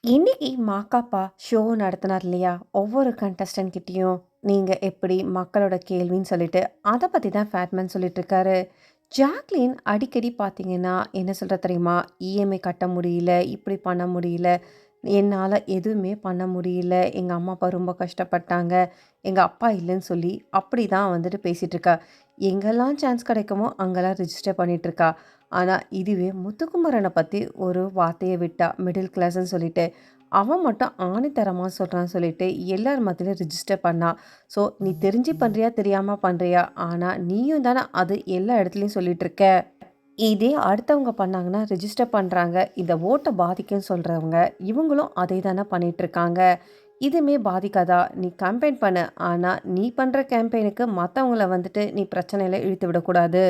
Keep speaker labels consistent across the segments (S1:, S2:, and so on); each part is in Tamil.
S1: இன்னைக்கு மாக்காப்பா ஷோ நடத்தினார் இல்லையா? ஒவ்வொரு கண்டஸ்டன்ட் கிட்டயும் நீங்க எப்படி மக்களோட கேள்வின்னு சொல்லிட்டு, அத பத்தி தான் ஃபேட்மேன் சொல்லிட்டு இருக்காரு. ஜாக்லின் அடிக்கடி பார்த்தீங்கன்னா, என்ன சொல்றா தெரியுமா? இஎம்ஐ கட்ட முடியல, இப்படி பண்ண முடியல, என்னால எதுவுமே பண்ண முடியல. எங்க அம்மா, அப்பா ரொம்ப கஷ்டப்பட்டாங்க. எங்க அப்பா இல்லன்னு சொல்லி, அப்படி தான் வந்துட்டு பேசிட்டு இருக்கா. எங்கெல்லாம் சான்ஸ் கிடைக்குமோ, அங்கெல்லாம் ரிஜிஸ்டர் பண்ணிட்டு இருக்கா. ஆனா, இதுவே முத்துக்குமரன பத்தி ஒரு வார்த்தைய விட்டா, மிடில் கிளாஸ்ன்னு சொல்லிட்டு, அவன் மட்டும் ஆணித்தரமா சொல்றான்னு சொல்லிட்டு, எல்லார் மத்தியிலும் ரிஜிஸ்டர் பண்ணா. ஸோ, நீ தெரிஞ்சு பண்றியா? தெரியாம பண்றியா? ஆனா, நீயும் தான அது எல்லா இடத்துலயும் சொல்லிட்டு இருக்க. இதே அடுத்தவங்க பண்ணாங்கன்னா, ரிஜிஸ்டர் பண்றாங்க. இந்த ஓட்ட பாதிக்கும்னு சொல்றவங்க, இவங்களும் அதே தானே பண்ணிட்டுருக்காங்க. இதுவுமே பாதிக்காதா? நீ கேம்பெயின் பண்ணு. ஆனா, நீ பண்ற கேம்பெயினுக்கு மத்தவங்கள வந்துட்டு நீ பிரச்சனையில இழுத்து விடக்கூடாது.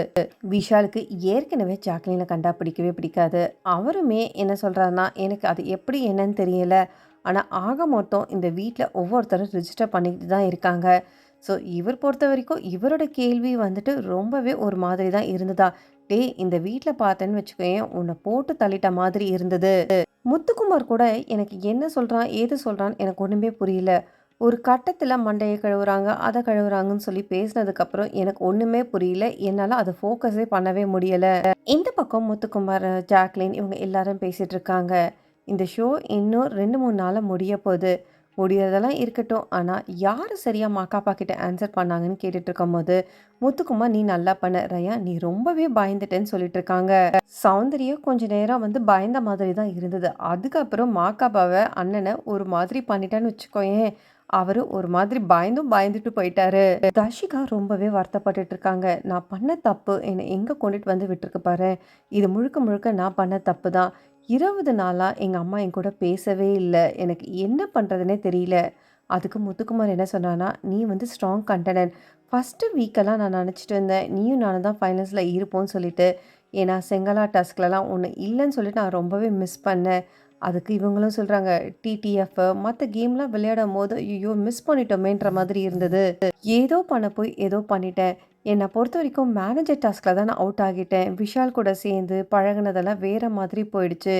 S1: விஷாலுக்கு ஏற்கனவே ஜாக்லின கண்டா பிடிக்கவே பிடிக்காது. அவருமே என்ன சொல்றாருன்னா, எனக்கு அது எப்படி என்னன்னு தெரியல. ஆனா, ஆக மொத்தம் இந்த வீட்ல ஒவ்வொருத்தரும் ரிஜிஸ்டர் பண்ணிக்கிட்டு தான் இருக்காங்க. ஸோ, இவர் பொறுத்தவரைக்கும் இவரோட கேள்வி வந்துட்டு ரொம்பவே ஒரு மாதிரி தான் இருந்ததா. "டேய்! இந்த வீட்ல பார்த்தேன்னு வச்சுக்கோயேன், உன்ன போட்டு தள்ளிட்ட மாதிரி இருந்தது." முத்துக்குமார் கூட எனக்கு என்ன சொல்றான், ஏது சொல்றான்னு எனக்கு ஒண்ணுமே புரியல. ஒரு கட்டத்தில மண்டைய கழுவுறாங்க, அத கழுவுறாங்கன்னு சொல்லி பேசினதுக்கப்புறம் எனக்கு ஒண்ணுமே புரியல. என்னால அத ஃபோக்கஸே பண்ணவே முடியல. இந்த பக்கம் முத்துக்குமார், ஜாக்லின் இவங்க எல்லாரும் பேசிட்டு இருக்காங்க. இந்த ஷோ இன்னும் 2, 3 நாள்ல முடியப்போது. முடியறதெல்லாம் இருக்கட்டும். ஆனா, யாரு சரியா மாக்காப்பா கிட்ட ஆன்சர் பண்ணாங்கன்னு கேட்டுட்டு இருக்கும்போது, முத்துக்குமார் "நீ நல்லா பண்ண. ரயான் நீ ரொம்பவே பயந்துட்டேன்னு" சொல்லிட்டு இருக்காங்க. சௌந்தர்யா கொஞ்ச நேரம் வந்து பயந்த மாதிரி தான் இருந்தது. அதுக்கப்புறம் மாக்காபாவ அண்ணன ஒரு மாதிரி பண்ணிட்டான்னு வச்சுக்கோயேன், அவரு ஒரு மாதிரி பயந்தும் பயந்துட்டு போயிட்டாரு. தர்ஷிகா ரொம்பவே வருத்தப்பட்டுட்டு இருக்காங்க. நான் பண்ண தப்பு என்ன எங்க கொண்டுட்டு வந்து விட்டுருக்கு பாரேன். இது முழுக்க முழுக்க நான் பண்ண தப்பு தான். 20 நாளா எங்க அம்மா என் கூட பேசவே இல்ல. எனக்கு என்ன பண்றதுன்னே தெரியல. அதுக்கு முத்துக்குமார் என்ன சொன்னான்னா, "நீ வந்து ஸ்ட்ராங் கண்டெண்டர். ஃபர்ஸ்ட்டு வீக்கெல்லாம் நான் நெனச்சுட்டு இருந்தேன். நீயும் நானும் தான் ஃபைனல்ஸ்ல இருப்போம்ன்னு சொல்லிட்டு. ஏன்னா செங்கலா டாஸ்க்லலாம் ஒண்ணு இல்லன்னு சொல்லிட்டு நான் ரொம்பவே மிஸ் பண்ணேன்." அதுக்கு இவங்களும் சொல்றாங்க, "டிடிஎஃப் மத்த கேம்லாம் விளையாடும்போது, ஐய்யய்யோ! மிஸ் பண்ணிட்டோமேன்ற மாதிரி இருந்தது. ஏதோ பண்ண போய் ஏதோ பண்ணிட்டேன். என்ன பொறுத்தவரைக்கும் மேனேஜர் டாஸ்க்ல தான் நான் அவுட் ஆகிட்டேன். விஷால் கூட சேர்ந்து பழகுனதெல்லாம் வேற மாதிரி போயிடுச்சு.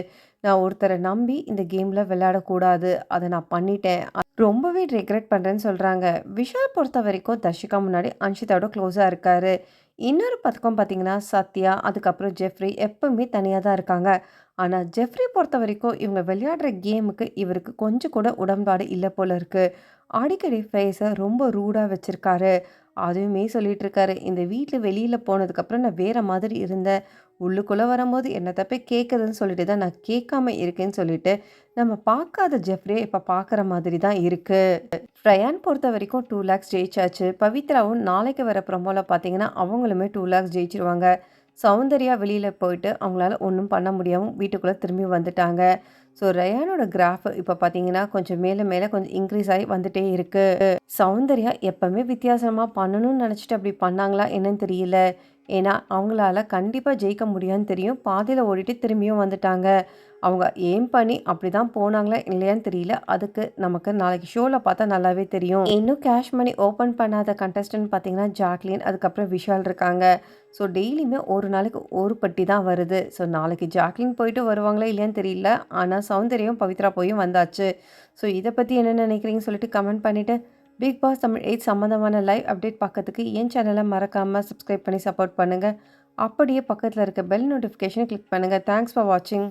S1: நான் ஒருத்தர நம்பி இந்த கேம்ல விளையாடக்கூடாது. அத நான் பண்ணிட்டேன். ரொம்பவே ரெக்ரெட் பண்றேன்னு சொல்றாங்க. விஷால் பொறுத்தவரைக்கும் தர்ஷிகா முன்னாடி அன்ஷிதாவோட க்ளோஸா இருக்காரு. இன்னொரு பக்கம் பார்த்தீங்கன்னா, சத்யா, அதுக்கப்புறம் ஜெஃப்ரி எப்பவுமே தனியா தான் இருக்காங்க. ஆனா, ஜெஃப்ரி பொறுத்தவரைக்கும் இவங்க விளையாடுற கேமுக்கு இவருக்கு கொஞ்சம் கூட உடன்பாடு இல்ல போல இருக்கு. அடிக்கடி ஃபேஸ ரொம்ப ரூடா வச்சிருக்காரு. அதுவுமே சொல்லிட்டு இருக்காரு, "இந்த வீட்ல வெளியில போனதுக்கப்புறம் நான் வேற மாதிரி இருந்தேன். உள்ளுக்குள்ள வரும்போது என்னத்த போய் கேட்குறதுன்னு சொல்லிட்டு தான் நான் கேட்காம இருக்கேன்னு" சொல்லிட்டு, நம்ம பார்க்காத ஜெஃப்ரிய இப்ப பார்க்குற மாதிரி தான் இருக்கு. ரயான் பொறுத்தவரைக்கும் 2,00,000 ஜெயிச்சாச்சு. பவித்ராவும் நாளைக்கு வர ப்ரோமோல பார்த்தீங்கன்னா, அவங்களுமே 2,00,000 ஜெயிச்சுருவாங்க. சௌந்தர்யா வெளியில போயிட்டு அவங்களால ஒண்ணும் பண்ண முடியாம வீட்டுக்குள்ள திரும்பி வந்துட்டாங்க. ஸோ ரயானோட கிராஃப் இப்ப பார்த்தீங்கன்னா, கொஞ்சம் மேல மேல கொஞ்சம் இன்க்ரீஸ் ஆகி வந்துட்டே இருக்கு. சௌந்தர்யா எப்பவுமே வித்தியாசமா பண்ணணும்னு நெனச்சுட்டு அப்படி பண்ணாங்களா என்னன்னு தெரியல. ஏன்னா, அவங்களால கண்டிப்பா ஜெயிக்க முடியாதுன்னு தெரியும். பாதியில ஓடிட்டு திரும்பியும் வந்துட்டாங்க. அவங்க எய்ம் பண்ணி அப்படிதான் போனாங்களா இல்லையான்னு தெரியல. அதுக்கு நமக்கு நாளைக்கு ஷோல பார்த்தா நல்லாவே தெரியும். இன்னும் கேஷ் மணி ஓப்பன் பண்ணாத கண்டஸ்டன்ட் பார்த்தீங்கன்னா, ஜாக்லின் அதுக்கப்புறம் விஷால் இருக்காங்க. ஸோ டெய்லியுமே ஒரு நாளைக்கு ஒரு பட்டி தான் வருது. ஸோ நாளைக்கு ஜாக்லின் போயிட்டு வருவாங்களா இல்லையான்னு தெரியல. ஆனா சௌந்தர்யாவும் பவித்ரா போயும் வந்தாச்சு. ஸோ இத பத்தி என்ன நினைக்கிறீங்கன்னு சொல்லிட்டு கமெண்ட் பண்ணிட்டு, பிக் பாஸ் தமிழ் 8 சம்மந்தமான லைவ் அப்டேட் பார்க்கறதுக்கு என் சேனல மறக்காம சப்ஸ்கிரைப் பண்ணி சப்போர்ட் பண்ணுங்க. அப்படியே பக்கத்துல இருக்க பெல் நோட்டிஃபிகேஷன கிளிக் பண்ணுங்க. தேங்க்ஸ் ஃபார் வாட்சிங்.